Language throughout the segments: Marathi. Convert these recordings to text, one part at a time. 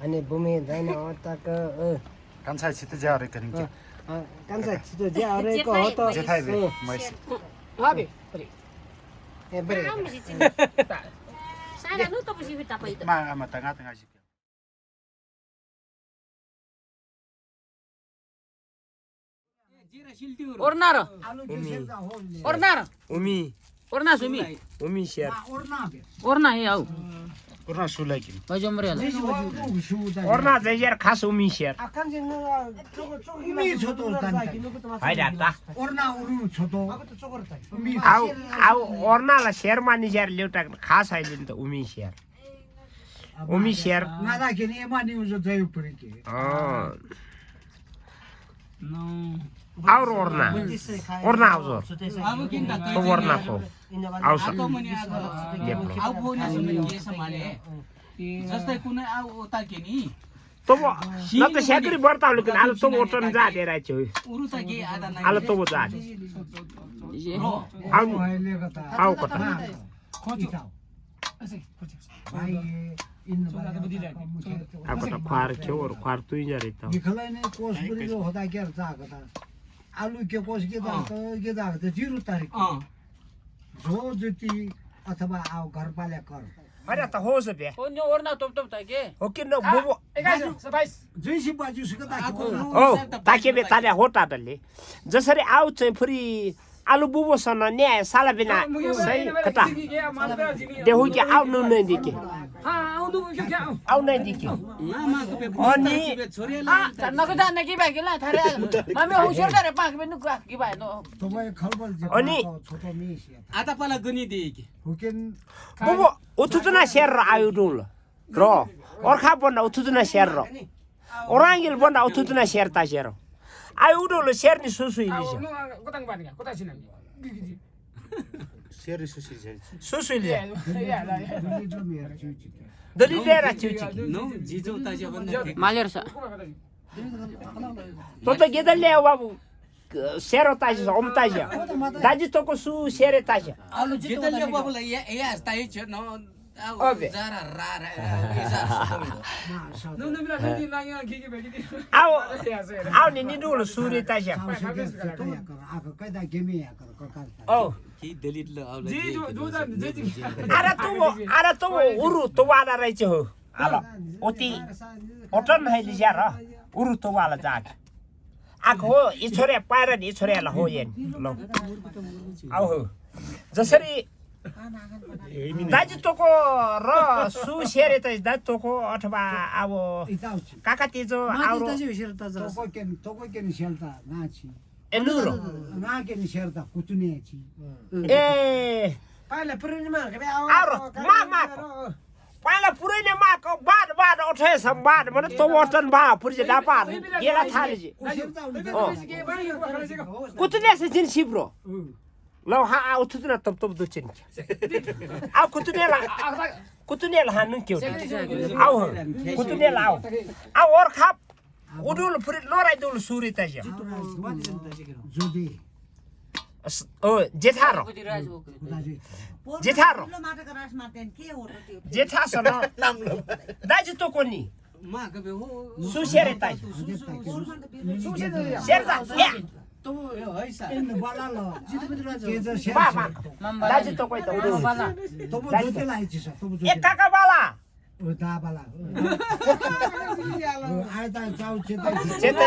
अनि भूमि दैन अतक 간살 치트 자를 그림게 कान्छा छिटो जे हरेको हो त 제타이 배 마이스 Habi. Pari. ए बरे Sana no to pasi kita pa ito. 마 아마 땅아 땅아 시 Ornaro. Ornaro. उमी Orna sumi. उमी शेयर Orna he au. 코로나 술라기 Bajomre ala. ओर्ना चाहिँ यार खास उमी शेयर उमी छोतो हैन त ओर्ना उरु छोतो उमी आउ आउ ओर्नालाई शेयर मानि शेयर ल्याउटा खास अहिले नि त उमी शेयर उमी शेयर नादा के नि मानि उजो जय परे के आउर ओर्ना ओर्ना आउँछ तो ओर्ना को आउँछ आउ फोन के सम्हाले जस्तै कुनै आउ ओता के नि तो न त स्याकरी बर्ताउले किन आलो तो ओटन जा देरा छु उरु त के आदा नै आलो तो जा आउ अहिले कता आउ कता खोजिताउ भाइ इन आउ कता खार छेवर खार तुइ जरे त निखलाई नै कोस बुरी जो होता के जा कता आलु के कोस के जा त 0 तारिख जो जति अथवा आउ घर पाले कर अरे त होस बे Onyo orna top top ta ke. हो किन बुबु जैसी बाजु सुकता ओ ताके बे ताले होटा दले जसरी आउ चाहिँ फेरि आलु बुबुसँग न्याय साला बिना सही कता देहु के आउ नै दिके Ha audu ke ke. आउ नै दिके मामा को पे अनि छोरेला Ah, tanna ko dan ki ba ke la thare. Mame hoshar kare pa ke nu ki ba no. तपाईँ खलबल अनि छोटो मिस आधा पाला गनी दे के हुकेन बुबु उतुजना शेर र आयु डुल र अर्खा बन्दा उतुजना शेर र ओरांगिल बन्दा उतुजना शेर ता शेर आयु डुल शेर नि सुसु इलिस Kotang ba ni ka? Kota sinan. 세리 수시 제 सुसु इलिस Ya la. दली लिएर चिउची नो जिजो ताजे भन्दा Maler sa. तो त गेदल ल्याउ बाबु शेर ताज ओम ताज दाजु तको सु शेर ताज आलु जितले बाबुला या अस्ताइ छ न अबे जरा रा रा No no mira ni na ya ki ke ba ki. आउ आउ नि निडुल सुरे ताज आको कैदा गेमी याकर ककार ओ की दलित ल आउला Ji jo da ji. अरे तु उरु तो वाला रहेछ हो आलो ओती ओटन हैली ज्यार उरु तो वाला जाक आको हो इछोरे पाएर नि इछोरेला हो येन लो आउ हो जसरी दाजु तोको र सु शेरे त दाजु तोको अथवा अब काका तेजो आउरो तोको केन शेलता नाची एनुरो ना केन शेलता कुतुने छि ए पाइला पुरिनमा के आउरो मा पहिला पुरै ने माको बाद बाद उठे संवाद भने तो वचन बा पुरि दा पार येला थाले जी कुतने से जिन सिब्रो लौ हा उठुना तब तब दुचिन आ कुतने ला हानु क्यो आउ कुतने ला आ और खाप उडुल पुरि लोराइ दुल सुरी त जोदी ओ जेठारो जेठारो जेठा सन दाजु तो कोनी मा के बे हो सुशेरे ताइ शेरदा या तो हैसा इन बाला ल के जो शेल बा दाजु तो कोइ त उडु तब जोते लाइछि छ तब ए काका बाला ओ दा बाला आइता जाउ चेता चेता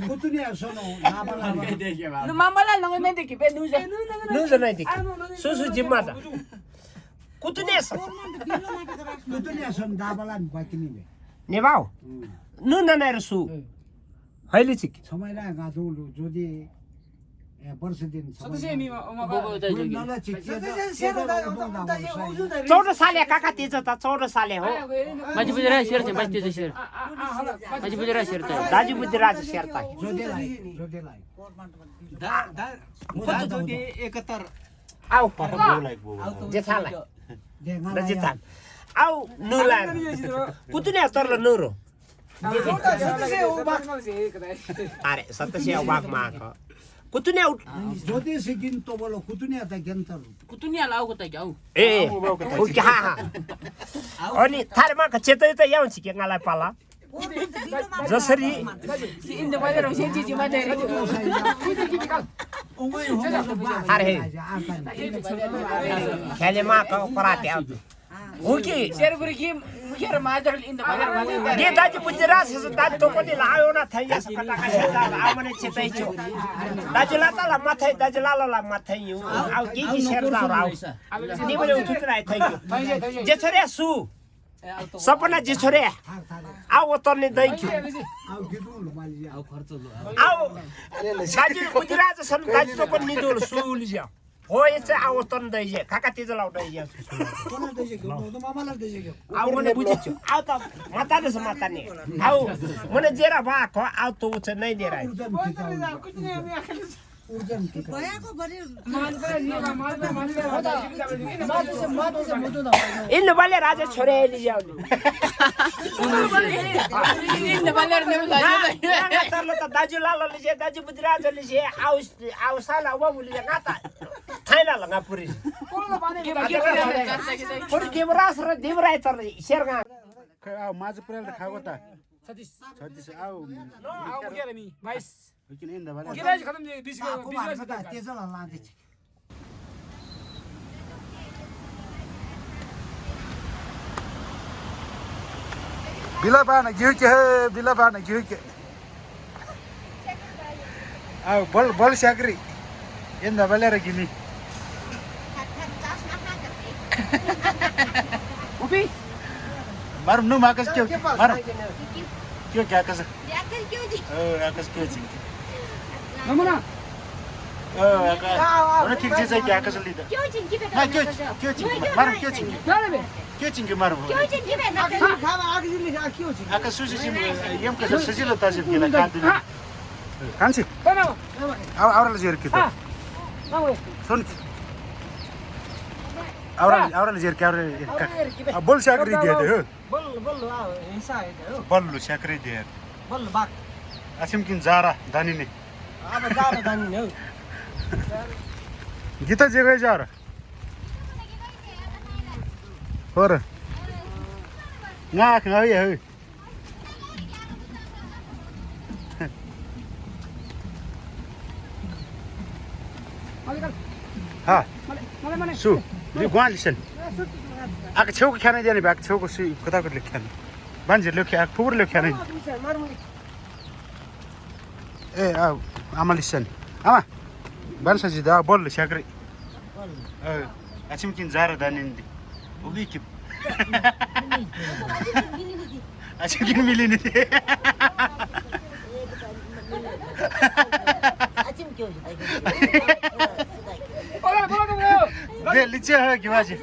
कुतुने सोनो दा बाला No mamala no me de ki be nu je. नुज नै दिक सुसु जिम्मा त कुतने कुतुने सोन दा बाला बाकिनी बे नेबाउ नु ननेर सु हैले छिक समय ला गादुलु जोदी वर्ष दिन Sotse ni ma ba. नला चिके 14 साले काका तेज त 14 साले हो Baji bujara share che baji te share. Baji bujara share te. दाजु बुद्धिराज शेर्ता जोदेलाई दा दा दा जोदी 71 आउ बोलाइ बो जेठालाई देगा रजिता आउ नुला कुतने तर नुरो अरे सत्य से बाग माको कुठून उठ जोते सिकिन तो बोलो कुठून आता गेंतर कुठून याला अवगत आहे की अहो ए ओके हा हा अनि थारे मा चेतै त याउँ छि केङालाई पाला जसरी इंद बाजार शेतीची माते अरे खेले मा पराते आउ हो कि शेरपुरी की मुखेर माजर इंद बाजार के दाजु बुझिरा छ दाजु तो पनि लायो न थाइ यस कता कता आ मने चेतै छु दाजु लाताला माथै दाजु लालाला माथै यु आउ के शेरदा आउ नि बले उठुतराय थैक्यु जे छोरे सु सपना जे छोरे आउ उतर्ने दैक्यु आउ गिदुल मालिया आऊ खर्च लो आउ दाजु बुझिरा छ दाजु तो पनि निदुल सुल ज्या हो यस आउ उतर्ने दैजे काका तेज लाउदै या कोणा देशे घेऊ तो मामाला देशे घेऊ आउ मने बुझिछु आउ त माताले छ माताने आउ मने जेरा भाको आउ त उछ नै देरा ऊर्जन की भयाको बढी इन बले राजा छोरे लिजाउ इंद बाजार ने तरले त दाजु लालो लिजे दाजु बुद्राज लिजे आउ साला उ बुलिजे गाता थाइला लगा पुरी पुरी केमरास र देवराय तरले शेरगा माझं पुऱ्याला खाऊ होता 36 आऊ किन इंदा बाले को मारता तेजला लांदे बिला बाना गिउके बिला बाना गिउके आऊ बल शाकरी इंदा बाले र गिनी उबी मार नु माकस क्यों मार क्यों क्या कस याकर क्यों जी आकस क्यों छी नमुना उन्हें ठीक से क्या कस लीदा क्यों चिंकी बेटा ना क्यों छी मार क्यों छी क्यों छी मार क्यों चिंकी बेटा खावा आगजिले आक्यो छि आकस सुसी यम कस सजिलो ताजिब केला कादिन कान्छी आवराले जेर कि सुन आवराले जेर के आवरे बोल शाकरी दिए दे हो बोल हिंसा है हो बल्लु शाकरी दिए बोल बाक असिम किन जारा दानी ने अब जारा दानी हो गीता जगह जा रहा और ngạc ngơi vậy ha su li guan listen ak chau ko khana jani bak chau ko su kota ko lekhan ban je lekha ak pur lekha ni eh amal listen ama ban sa jida bol shakri achim kin zara danin di ubi ki achim kin milini 아침 교육 de licha ha ki waji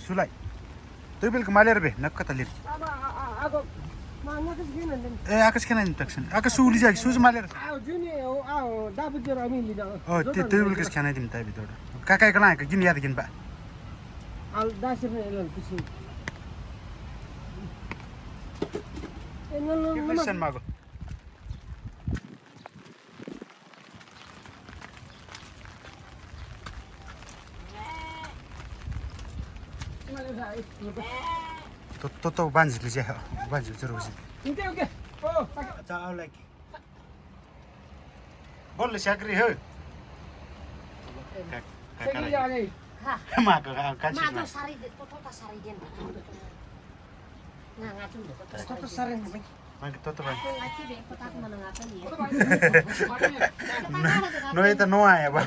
sulai tu bil kemaler be nakka talir eh akas kenan taksan akas suli jagi suz maler oh tu bil kes kenan dim tabi toda kakai kana ka gin yad gin ba al dasir ne lan kusi listen mago तो बांझ लीजिए बांझ जरूर जी ओके अच्छा आओ लाइक बोल शाकरी हो सही जा गई माको काची मादो सारी दे तो सारी दे ना ngacung तो सारे नहीं माको तो भाई ngaci deh kotak mana ngapain ya no ये तो नो आया बा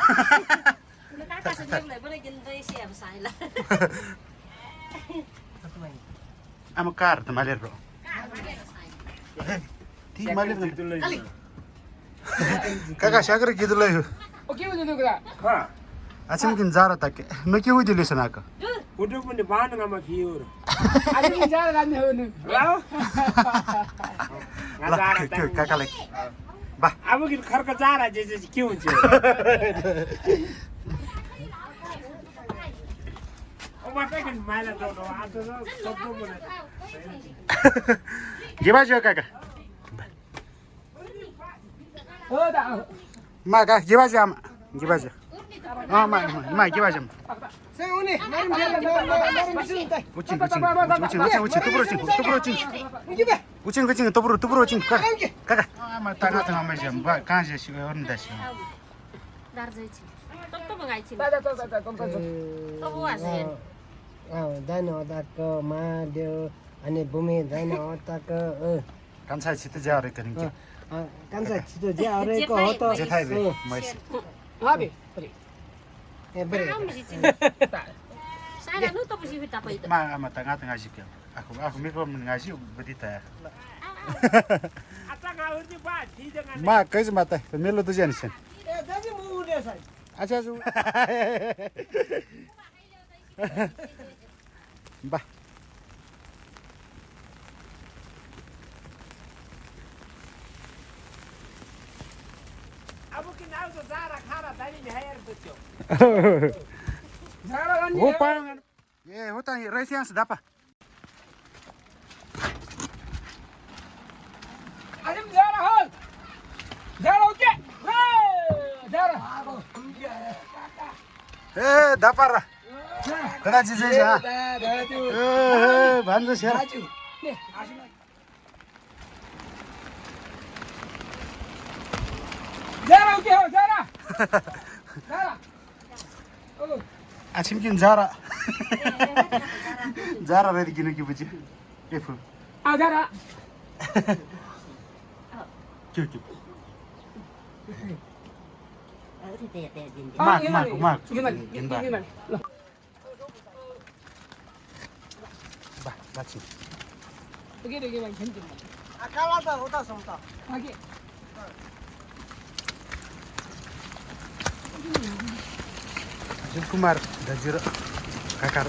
kakak sedang lah boleh gendai siapa saya am car त मालेर रो ती मालेर काका शाकरी किदुलै हो ओके हो जो करा हा अछिम किन जारा तक न के हो दिले सनाका उडु पनि बानगामा फियोर आज भी जा रहा है हो लाओ काकालाई बा अब कि खर्क जारा जे के हुन्छ वाटतं की मला दोन आता शब्द बोलत घे बाजू काका मा का घे बाजू आमा घे बाजू मा घे बाजू उचिन काका आमा तंगा तंगा म्हणजे कहाँ से शिवरून दाशी दार्जायची तो बघायची धन्यवाद महादेव आणि भूमी धन्यवाद कंसा छित जा रे करेंगे कंसा छित जा रे को होतो जे थाय बे मैस सारा नु तो बसी भिता पैदा मा आमा तंगा तंगा शिक्यो aku mikro mengaji bedita आता गावची बात ही जगा मा कैसे माता मेलो तुझे निशन अच्छा बा अब की नाव तो जारा खारा दानी हायर तो वो पांग ये होता है रसियान से दापा अरे जरा हो जरा ओके जरा ए दापारा कदाचित जायचं हा भांजो शेर जरा ओके हो जरा जरा आछिमकिन जारा जारा रे किन की बुझे एफु आ जरा क्यों क्यों mak mak gimana bah baci begini gimana काला तर होता समता lagi Ajun Kumar Dajir Kakar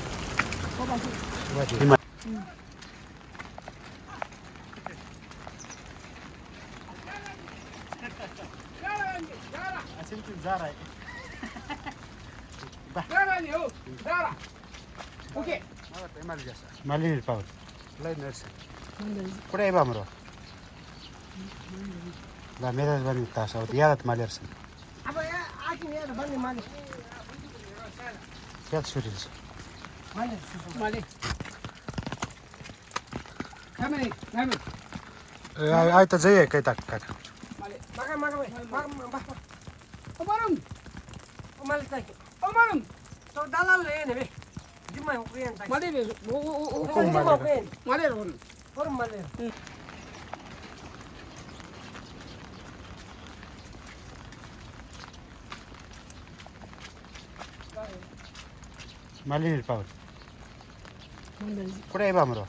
Asimkin Zara jara ni oh jara oke Malin Paul Lain nurse Kuda iba maro La medas bani tasa yadat malersin अब या आखिर यार बन्ने माले Fiyat sürüyoruz. mali kami Ayta zaya kay tak kak. mali मगा मगा मगा omarum माले ताकि omarum तो दलाल ले ने बे जिम्मा हो गया ताकि mali be Hukum जिम्मा हो गया mali ron और माले Malin Paul. Kuda iba maro.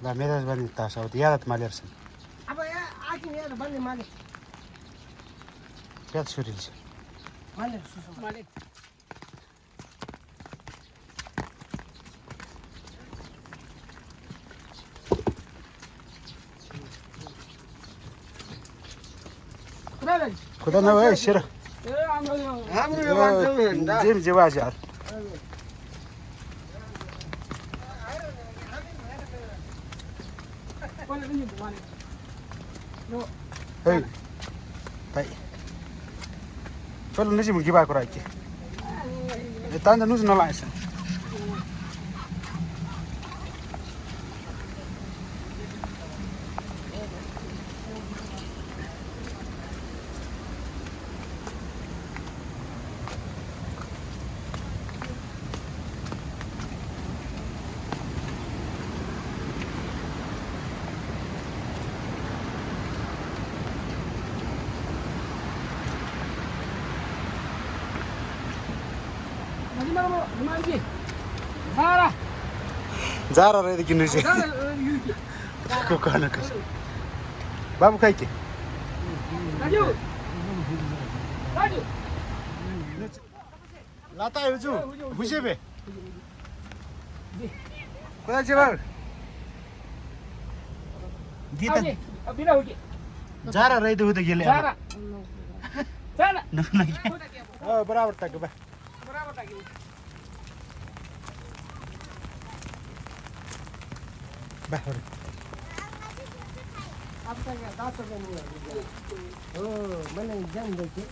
La medas bani tasa yadat malersin. अब या आखिर यार बन्ने माले Fiyat sürüyoruz. माले mali Kudai Kuda na vay shira. हाम्रो यो बाटो भन्दा Jim jiwajar. Hey. Tai. Pelo nisi mulki ba kurai ki. Tanda nus no laisa. Zara रे किन्नु चाहिँ को कहन कस बाबु खाइ के लाता हुजु बुझे बे कोदा चाहिँ बाबु गीत जारा रे दु त गेले Sana. बराबर तक बा Berapa lagi? बाहेर आपका क्या दांत हो मैंने जान देखे